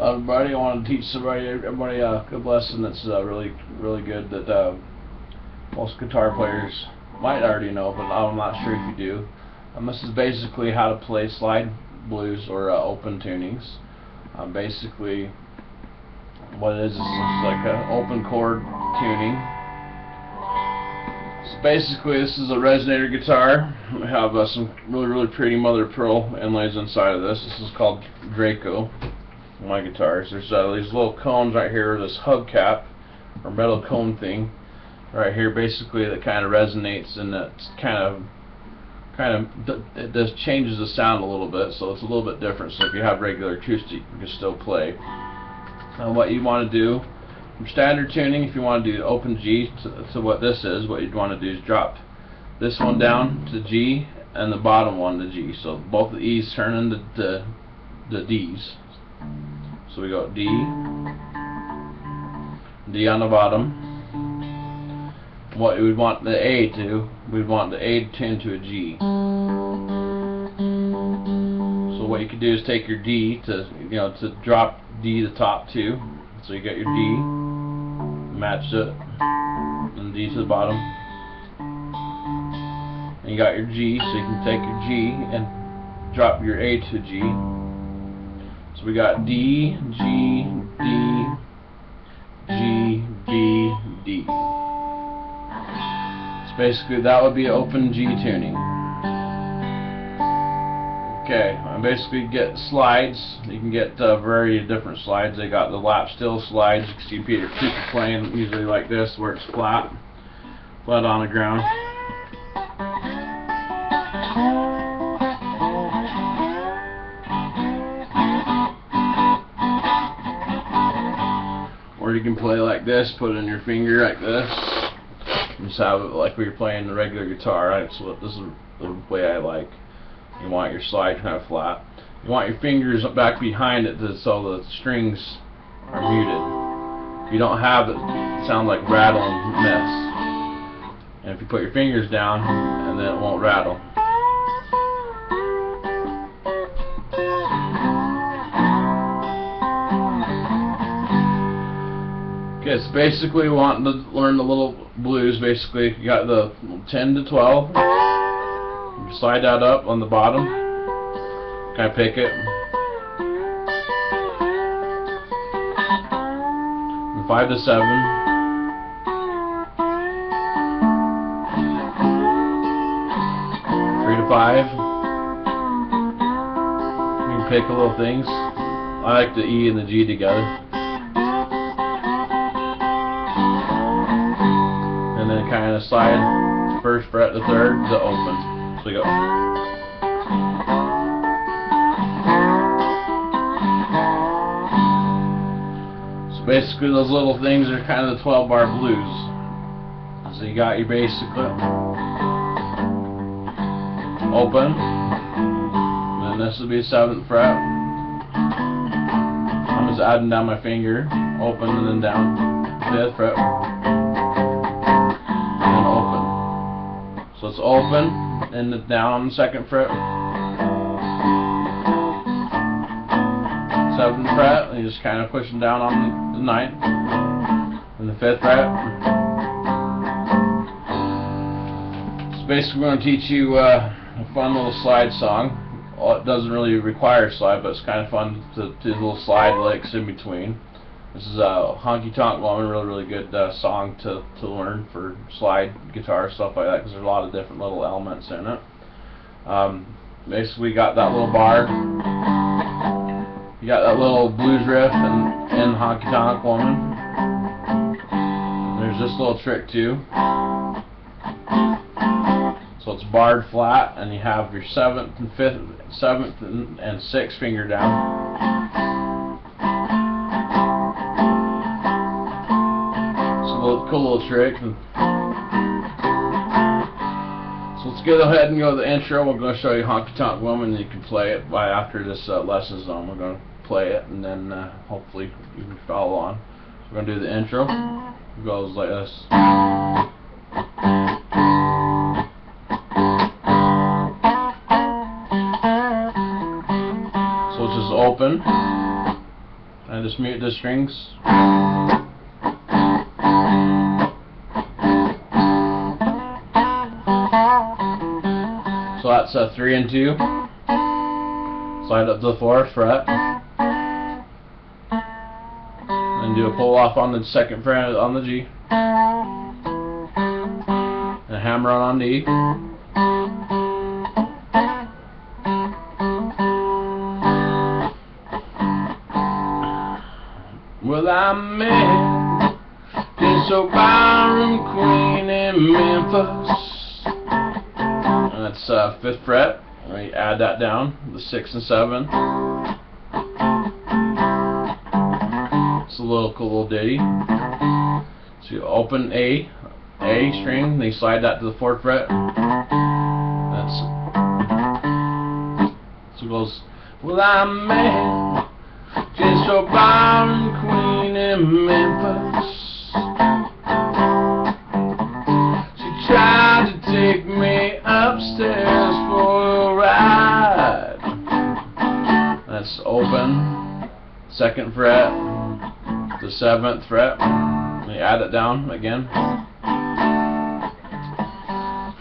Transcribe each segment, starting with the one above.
Everybody, I want to teach everybody a good lesson that's really good that most guitar players might already know, but I'm not sure if you do. This is basically how to play slide blues or open tunings. Basically, what it is like an open chord tuning. So basically, this is a resonator guitar. We have some really pretty mother of pearl inlays inside of this. This is called Draco. My guitars. There's these little cones right here, this hubcap or metal cone thing right here, basically that kind of resonates, and that's it just changes the sound a little bit, so it's a little bit different. So if you have regular acoustic, you can still play. What you want to do from standard tuning, if you want to do open G to what this is, what you'd want to do is drop this one down to G and the bottom one to G. So both the E's turn into the D's. So we go D, D on the bottom. What we would want the A to, we'd want the A to tune to a G. So what you could do is take your D to drop D the top two. So you got your D, match it, and D to the bottom. And you got your G, so you can take your G and drop your A to G. So we got D, G, D, G, B, D. So basically that would be open G tuning. Okay, and basically get slides. You can get very different slides. They got the lap steel slides. You can see people playing usually like this, where it's flat on the ground. Or you can play like this, put it in your finger like this, and just have it like we were playing the regular guitar. Right? So this is the way I like. You want your slide kind of flat. You want your fingers back behind it so the strings are muted. If you don't have it, it sounds like rattle and mess. And if you put your fingers down, and then it won't rattle. Okay, so basically we want to learn the little blues. Basically, you got the 10 to 12. You slide that up on the bottom. Kind of pick it. And 5 to 7. Three to 5. You can pick little things. I like the E and the G together. And then kind of slide first fret to third to open. So we go. So basically those little things are kind of the 12-bar blues. So you got your basically open, and then this will be 7th fret. I'm just adding down my finger, open and then down, 5th fret, and then open. So it's open, and then down on the 2nd fret, 7th fret, and you just kind of pushing down on the 9th, and the 5th fret. So basically we're going to teach you a fun little slide song. Well, it doesn't really require a slide, but it's kind of fun to do little slide licks in between. This is a Honky Tonk Woman, really good song to learn for slide guitar, stuff like that, because there's a lot of different little elements in it. Basically, we got that little bar. You got that little blues riff in Honky Tonk Woman. And there's this little trick too. So it's barred flat, and you have your 7th and 5th, 7th and 6th finger down. Cool little trick. So let's go ahead and go to the intro. We're going to show you Honky Tonk Woman, and you can play it after this lesson's done. We're going to play it, and then hopefully you can follow on. So we're going to do the intro. It goes like this. So it's just open, I just mute the strings. So that's a 3 and 2. Slide up to the 4th fret. Then do a pull off on the 2nd fret on the G. And hammer on D. Well, I met this old ballroom queen in Memphis. And that's 5th fret. We add that down, the 6 and 7. It's a cool little ditty. So you open A string, then you slide that to the 4th fret. So it goes. Well, I met just a ballroom queen in Memphis. She tried to take me upstairs for a ride. That's open, 2nd fret, the 7th fret. And you add it down again.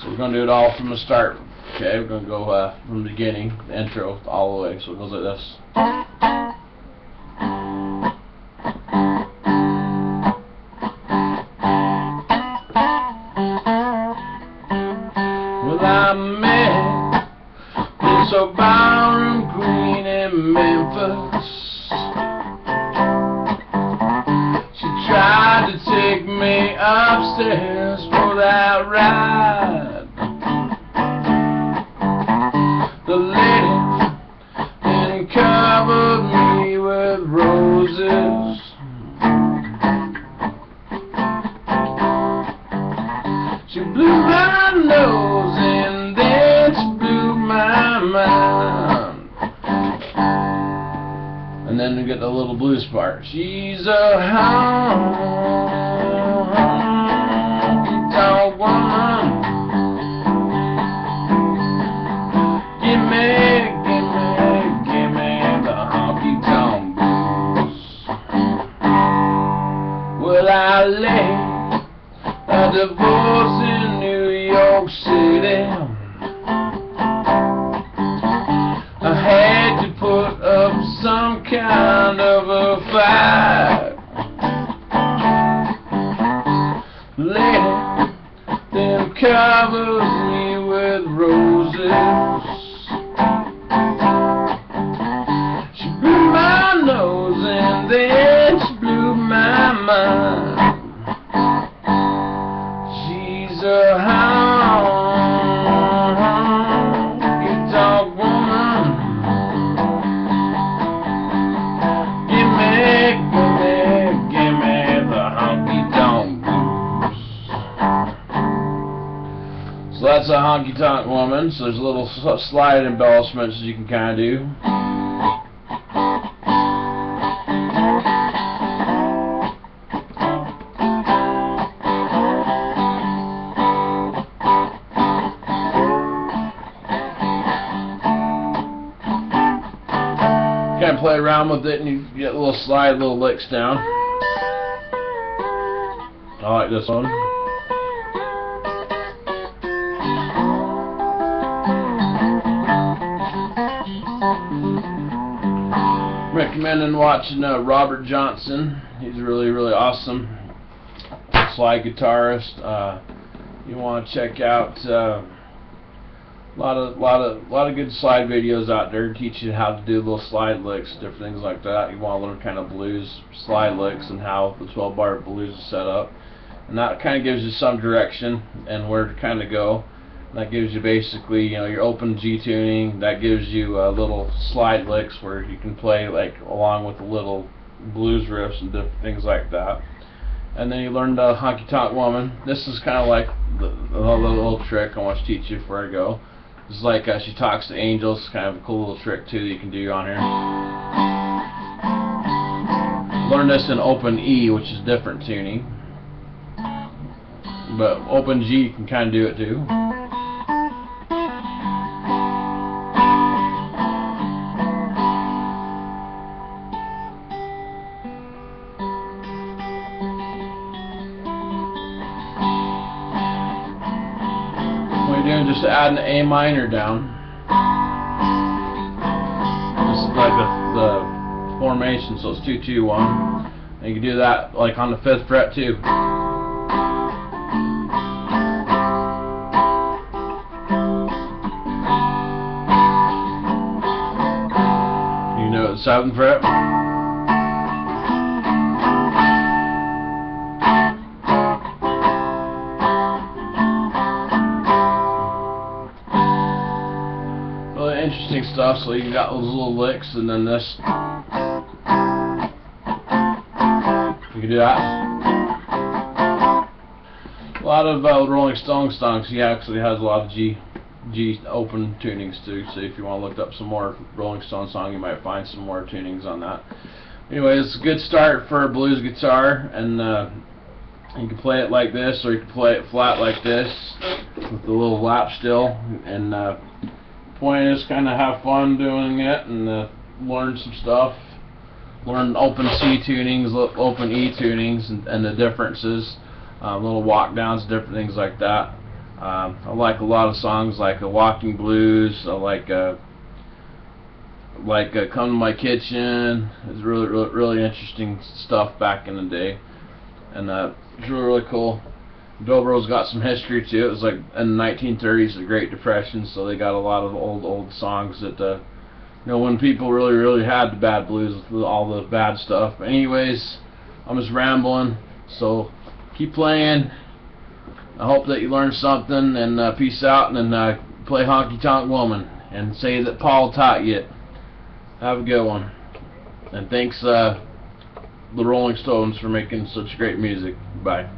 So we're going to do it all from the start. Okay, we're going to go from the beginning, the intro, all the way. So it goes like this. Well, I met this old ballroom queen in Memphis. She tried to take me upstairs for that ride. The lady then covered me with roses. She blew my nose and then she blew my mind. And then we get the little blues part. She's a honky-tonk woman. Gimme the honky-tonk blues. Well, I lay a divorce in New York City. I had to put up some kind of a fight. Lady then covers me with roses. She blew my nose and then she blew my mind. She's a honky-tonk woman. Gimme the honky-tonk blues. So that's a honky-tonk woman. So there's a little slide embellishments you can kind of do. Kind of play around with it and you get a little slide, little licks down. I like this one. Recommending watching Robert Johnson. He's really awesome slide guitarist. You want to check out a lot of good slide videos out there teach you how to do little slide licks, different things like that. You want to learn kind of blues slide licks and how the 12-bar blues is set up, and that kind of gives you some direction and where to kind of go. That gives you basically, you know, your open G tuning. That gives you little slide licks where you can play like along with the little blues riffs and different things like that. And then you learn the honky-tonk woman. This is kind of like the little trick I want to teach you before I go. This is like she talks to angels. It's kind of a cool little trick too that you can do on here. Learn this in open E, which is different tuning. But open G you can kind of do it too. doing just adding an A minor down. This is like the formation, so it's 2 2 1. And you can do that like on the 5th fret too. You know the 7th fret. Really interesting stuff. So you got those little licks, and then this. You can do that. A lot of Rolling Stone songs, he actually has a lot of G open tunings too. So if you want to look up some more Rolling Stone song, you might find some more tunings on that. Anyway, it's a good start for a blues guitar, and you can play it like this, or you can play it flat like this with the little lap still. And the point is kind of have fun doing it and learn some stuff. Learn open C tunings, open E tunings, and the differences, little walk downs, different things like that. I like a lot of songs like Walking Blues. I like Come to My Kitchen. It's really interesting stuff back in the day, and it's really cool. Dobro's got some history too. It was like in the 1930s, the Great Depression, so they got a lot of old songs that you know, when people really had the bad blues with all the bad stuff. Anyways, I'm just rambling, so keep playing. I hope that you learned something, and peace out, and then play Honky Tonk Woman, and say that Paul taught you it. Have a good one. And thanks the Rolling Stones for making such great music. Bye.